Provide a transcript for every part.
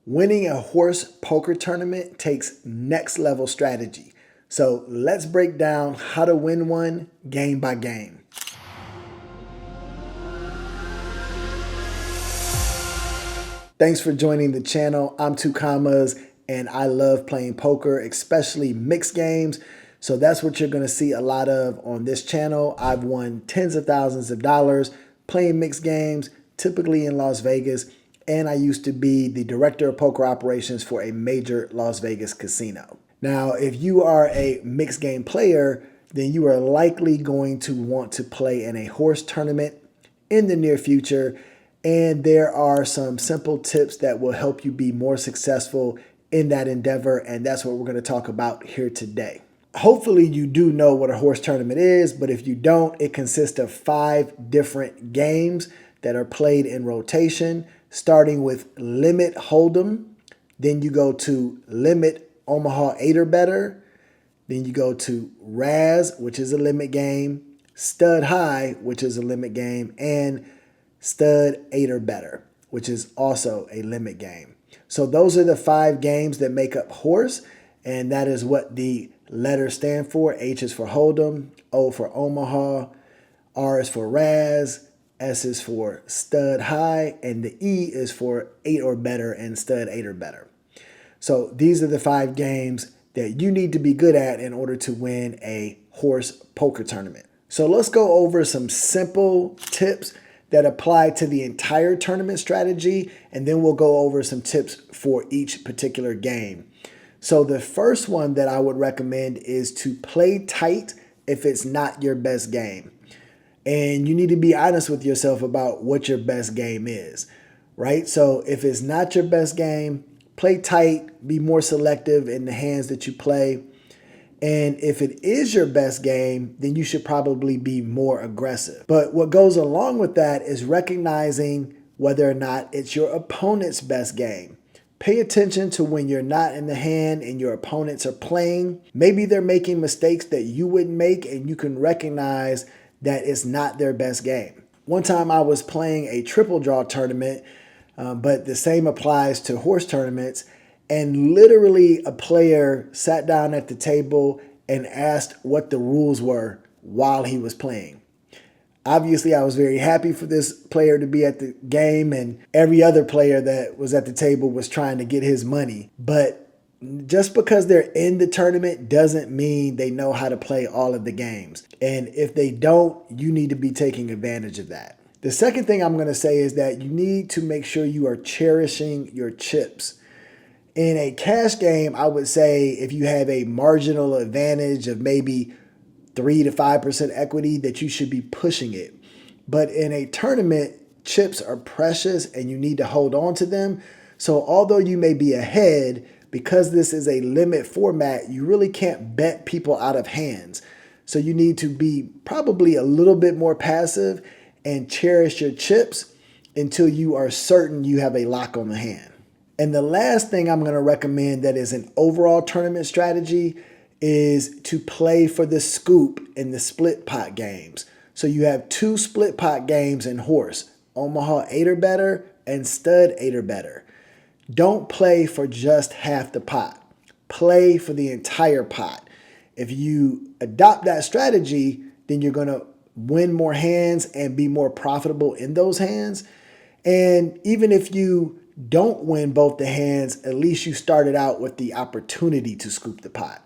Winning a horse poker tournament takes next level strategy. So let's break down how to win one game by game. Thanks for joining the channel. I'm 2 and I love playing poker, especially mixed games. So that's what you're gonna see a lot of on this channel. I've won tens of thousands of dollars playing mixed games, typically in Las Vegas. And I used to be the director of poker operations for a major Las Vegas casino. Now, if you are a mixed game player, then you are likely going to want to play in a horse tournament in the near future. And there are some simple tips that will help you be more successful in that endeavor. And that's what we're going to talk about here today. Hopefully you do know what a horse tournament is, but if you don't, it consists of 5 different games that are played in rotation, starting with Limit Holdem. Then you go to Limit Omaha 8 or better. Then you go to Razz, which is a limit game, Stud High, which is a limit game, and Stud 8 or better, which is also a limit game. So those are the 5 games that make up horse, and that is what the letters stand for. H is for Holdem, O for Omaha, R is for Razz, S is for Stud High, and the E is for 8 or better and Stud 8 or better. So these are the 5 games that you need to be good at in order to win a horse poker tournament. So let's go over some simple tips that apply to the entire tournament strategy, and then we'll go over some tips for each particular game. So the first one that I would recommend is to play tight if it's not your best game. And you need to be honest with yourself about what your best game is, right? So if it's not your best game, play tight, be more selective in the hands that you play. And if it is your best game, then you should probably be more aggressive. But what goes along with that is recognizing whether or not it's your opponent's best game. Pay attention to when you're not in the hand and your opponents are playing. Maybe they're making mistakes that you wouldn't make, and you can recognize that it's not their best game. One time I was playing a triple draw tournament, but the same applies to horse tournaments, and literally a player sat down at the table and asked what the rules were while he was playing. Obviously, I was very happy for this player to be at the game, and every other player that was at the table was trying to get his money. But just because they're in the tournament doesn't mean they know how to play all of the games. And if they don't, you need to be taking advantage of that. The second thing I'm going to say is that you need to make sure you are cherishing your chips. In a cash game, I would say if you have a marginal advantage of maybe 3 to 5% equity, that you should be pushing it. But in a tournament, chips are precious and you need to hold on to them. So although you may be ahead, because this is a limit format, you really can't bet people out of hands. So you need to be probably a little bit more passive and cherish your chips until you are certain you have a lock on the hand. And the last thing I'm going to recommend that is an overall tournament strategy is to play for the scoop in the split pot games. So you have 2 split pot games in horse, Omaha 8 or better and Stud 8 or better. Don't play for just half the pot. Play for the entire pot. If you adopt that strategy, then you're going to win more hands and be more profitable in those hands. And even if you don't win both the hands, at least you started out with the opportunity to scoop the pot.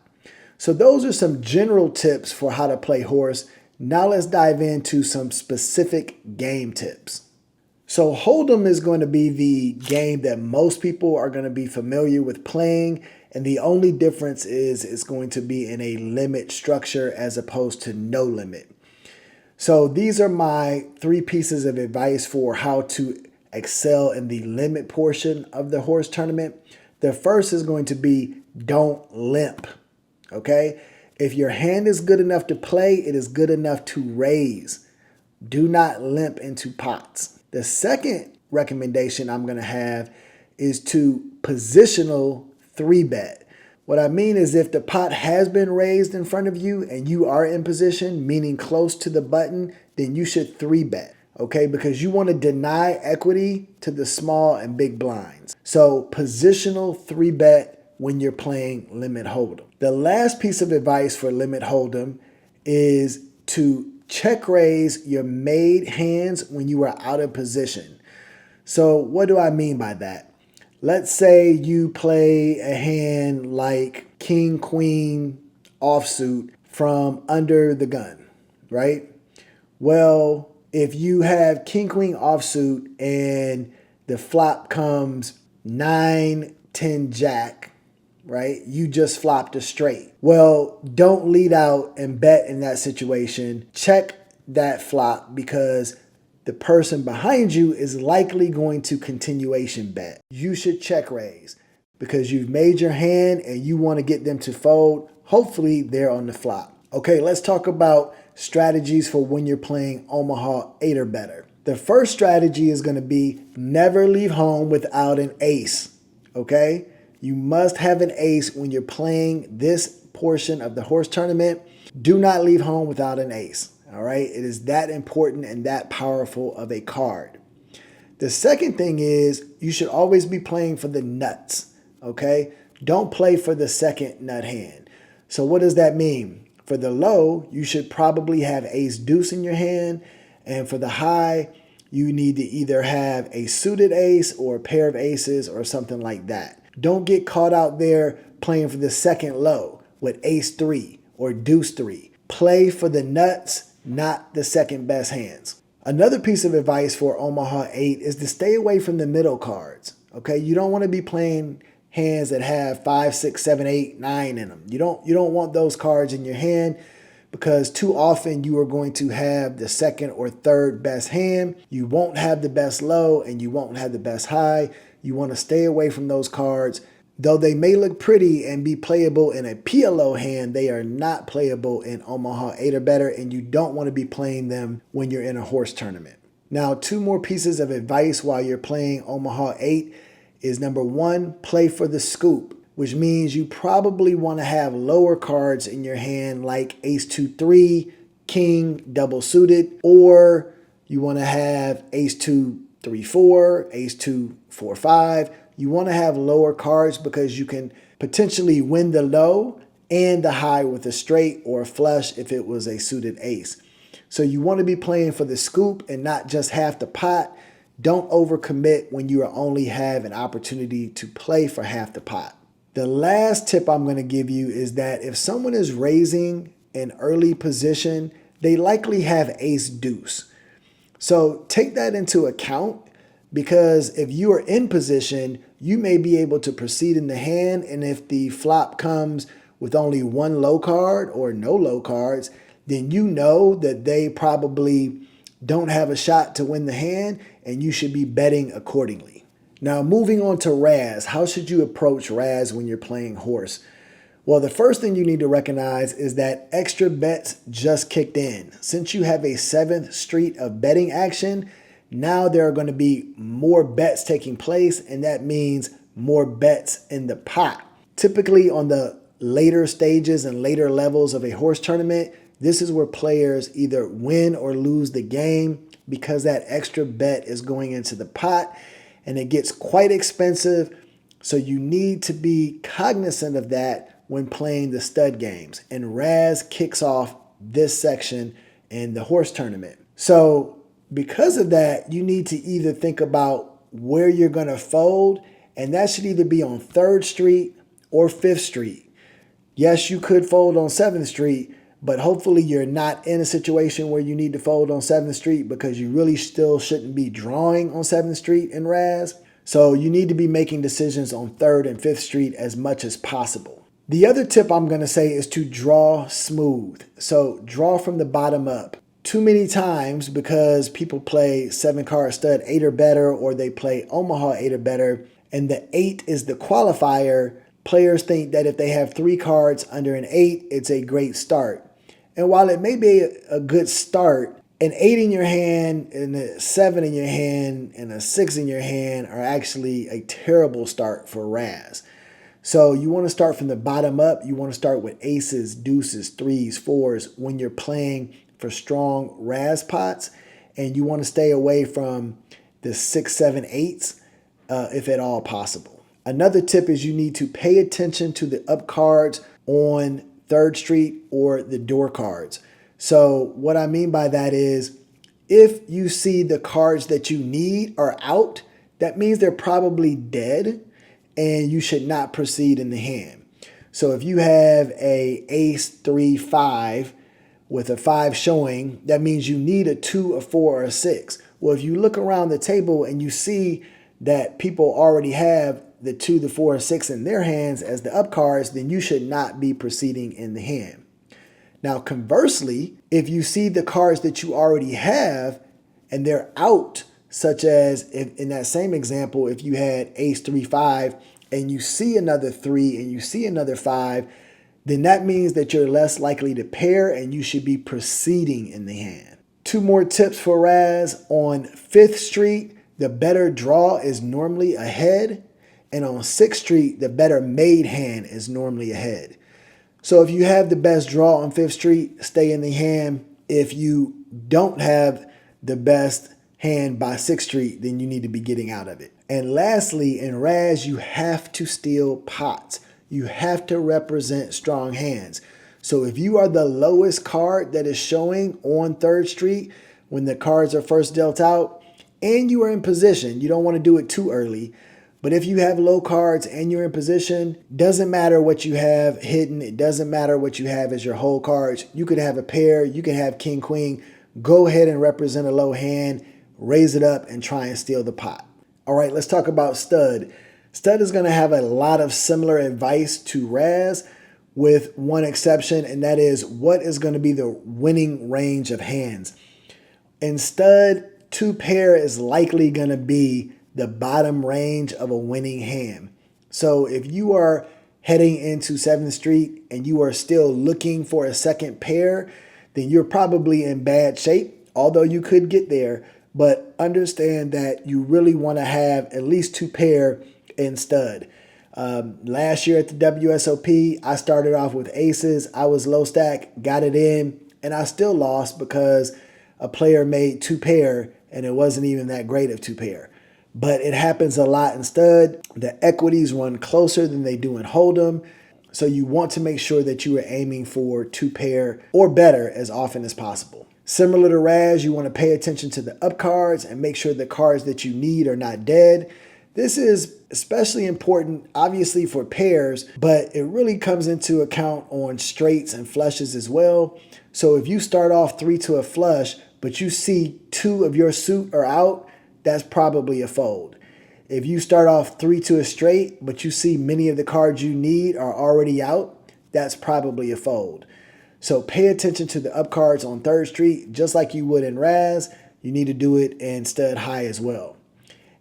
So those are some general tips for how to play horse. Now let's dive into some specific game tips. So Holdem is going to be the game that most people are going to be familiar with playing, and the only difference is it's going to be in a limit structure as opposed to no limit. So these are my 3 pieces of advice for how to excel in the limit portion of the horse tournament. The first is going to be don't limp, okay? If your hand is good enough to play, it is good enough to raise. Do not limp into pots. The second recommendation I'm going to have is to positional 3-bet. What I mean is if the pot has been raised in front of you and you are in position, meaning close to the button, then you should 3-bet. okay? Because you want to deny equity to the small and big blinds. So positional 3-bet when you're playing limit hold'em. The last piece of advice for limit hold'em is to check raise your made hands when you are out of position. So what do I mean by that? Let's say you play a hand like king, queen offsuit from under the gun, right? Well, if you have king, queen offsuit and the flop comes 9, 10, jack, right? You just flopped a straight. Well, don't lead out and bet in that situation. Check that flop because the person behind you is likely going to continuation bet. You should check raise because you've made your hand and you want to get them to fold. Hopefully they're on the flop. Okay, let's talk about strategies for when you're playing Omaha 8 or better. The first strategy is going to be never leave home without an ace, okay? You must have an ace when you're playing this portion of the horse tournament. Do not leave home without an ace, all right? It is that important and that powerful of a card. The second thing is you should always be playing for the nuts, okay? Don't play for the second nut hand. So what does that mean? For the low, you should probably have ace deuce in your hand. And for the high, you need to either have a suited ace or a pair of aces or something like that. Don't get caught out there playing for the second low with ace 3 or deuce 3. Play for the nuts, not the second best hands. Another piece of advice for Omaha 8 is to stay away from the middle cards. Okay, you don't want to be playing hands that have 5, 6, 7, 8, 9 in them. You don't want those cards in your hand because too often you are going to have the second or third best hand. You won't have the best low and you won't have the best high. You want to stay away from those cards. Though they may look pretty and be playable in a PLO hand, they are not playable in Omaha 8 or better, and you don't want to be playing them when you're in a horse tournament. Now, 2 more pieces of advice while you're playing Omaha 8 is number 1, play for the scoop, which means you probably want to have lower cards in your hand like ace 2, 3, king double suited, or you want to have ace 2, 3, 4, ace 2, 4, 5. You want to have lower cards because you can potentially win the low and the high with a straight or a flush if it was a suited ace. So you want to be playing for the scoop and not just half the pot. Don't overcommit when you only have an opportunity to play for half the pot. The last tip I'm going to give you is that if someone is raising an early position, they likely have ace deuce. So take that into account because if you are in position, you may be able to proceed in the hand. And if the flop comes with only 1 low card or no low cards, then you know that they probably don't have a shot to win the hand and you should be betting accordingly. Now, moving on to Razz, how should you approach Razz when you're playing horse? Well, the first thing you need to recognize is that extra bets just kicked in. Since you have a 7th street of betting action, now there are going to be more bets taking place, and that means more bets in the pot. Typically on the later stages and later levels of a horse tournament, this is where players either win or lose the game because that extra bet is going into the pot and it gets quite expensive. So you need to be cognizant of that when playing the stud games. And Razz kicks off this section in the horse tournament. So because of that, you need to either think about where you're going to fold, and that should either be on 3rd Street or 5th Street. Yes, you could fold on 7th Street, but hopefully you're not in a situation where you need to fold on 7th Street because you really still shouldn't be drawing on 7th Street in Razz. So you need to be making decisions on 3rd and 5th Street as much as possible. The other tip I'm going to say is to draw smooth. So draw from the bottom up. Too many times, because people play 7-card stud 8 or better, or they play Omaha 8 or better, and the 8 is the qualifier, players think that if they have 3 cards under an 8, it's a great start. And while it may be a good start, an 8 in your hand and a 7 in your hand and a 6 in your hand are actually a terrible start for Razz. So you want to start from the bottom up. You want to start with aces, deuces, 3s, 4s when you're playing for strong Razz pots. and you want to stay away from the 6, 7, 8s if at all possible. Another tip is you need to pay attention to the up cards on 3rd Street or the door cards. So what I mean by that is if you see the cards that you need are out, that means they're probably dead and you should not proceed in the hand. So if you have a ace 3 5 with a 5 showing, that means you need a 2, a 4, or a 6. Well, if you look around the table and you see that people already have the 2, the 4, or 6 in their hands as the up cards, then you should not be proceeding in the hand. Now, conversely, if you see the cards that you already have and they're out, such as if, in that same example, if you had ace 3 5 and you see another 3 and you see another 5, then that means that you're less likely to pair and you should be proceeding in the hand. 2 more tips for Razz. On 5th Street, the better draw is normally ahead, and on 6th Street, the better made hand is normally ahead. So if you have the best draw on 5th Street, stay in the hand. If you don't have the best hand by 6th Street, then you need to be getting out of it. And lastly, in Razz, you have to steal pots. You have to represent strong hands. So if you are the lowest card that is showing on 3rd Street when the cards are first dealt out and you are in position, you don't want to do it too early. But if you have low cards and you're in position, doesn't matter what you have hidden. It doesn't matter what you have as your whole cards. You could have a pair. You could have king, queen. Go ahead and represent a low hand, raise it up, and try and steal the pot. All right, let's talk about stud. Stud is going to have a lot of similar advice to Razz with one exception, and that is what is going to be the winning range of hands. In stud, 2 pair is likely going to be the bottom range of a winning hand. So if you are heading into 7th Street and you are still looking for a second pair, then you're probably in bad shape, although you could get there. But understand that you really want to have at least 2 pair in stud. Last year at the WSOP, I started off with aces. I was low stack, got it in, and I still lost because a player made 2 pair and it wasn't even that great of 2 pair. But it happens a lot in stud. The equities run closer than they do in Holdem. So you want to make sure that you are aiming for 2 pair or better as often as possible. Similar to Razz, you want to pay attention to the up cards and make sure the cards that you need are not dead. This is especially important, obviously, for pairs, but it really comes into account on straights and flushes as well. So if you start off 3 to a flush, but you see 2 of your suit are out, that's probably a fold. If you start off 3 to a straight, but you see many of the cards you need are already out, that's probably a fold. So pay attention to the up cards on 3rd Street, just like you would in Razz. You need to do it in stud high as well.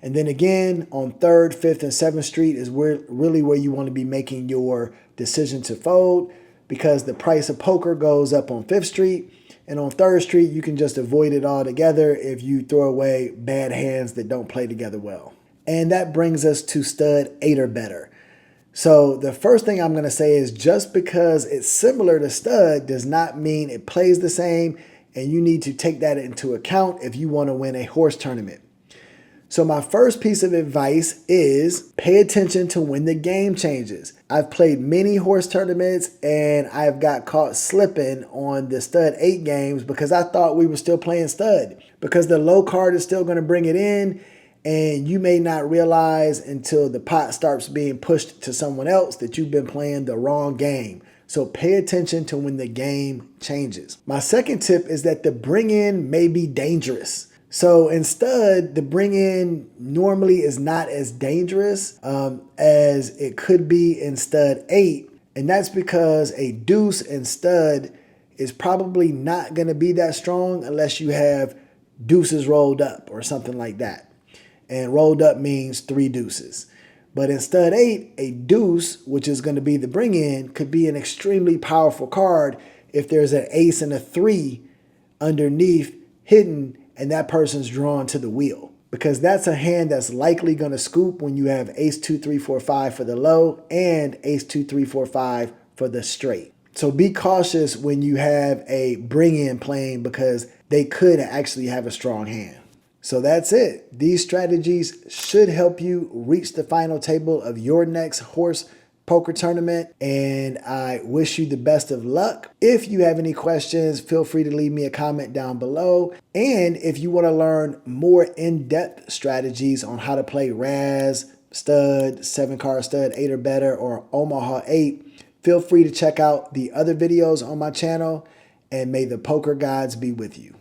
And then again, on 3rd, 5th, and 7th Street is really where you want to be making your decision to fold, because the price of poker goes up on 5th Street. And on 3rd Street, you can just avoid it altogether if you throw away bad hands that don't play together well. And that brings us to stud 8 or better. So the first thing I'm going to say is just because it's similar to stud does not mean it plays the same, and you need to take that into account if you want to win a horse tournament. So my first piece of advice is pay attention to when the game changes. I've played many horse tournaments and I've got caught slipping on the stud 8 games because I thought we were still playing stud, because the low card is still going to bring it in, and you may not realize until the pot starts being pushed to someone else that you've been playing the wrong game. So pay attention to when the game changes. My second tip is that the bring in may be dangerous. So in stud, the bring in normally is not as dangerous as it could be in stud 8. And that's because a deuce in stud is probably not going to be that strong unless you have deuces rolled up or something like that. And rolled up means 3 deuces. But in stud 8, a deuce, which is going to be the bring in, could be an extremely powerful card if there's an ace and a 3 underneath hidden and that person's drawn to the wheel, because that's a hand that's likely going to scoop when you have ace 2, 3, 4, 5 for the low and ace 2, 3, 4, 5 for the straight. So be cautious when you have a bring in playing, because they could actually have a strong hand. So that's it. These strategies should help you reach the final table of your next horse poker tournament, and I wish you the best of luck. If you have any questions, feel free to leave me a comment down below. And if you want to learn more in-depth strategies on how to play Razz, Stud, 7-card Stud 8 or better, or Omaha 8, feel free to check out the other videos on my channel, and may the poker gods be with you.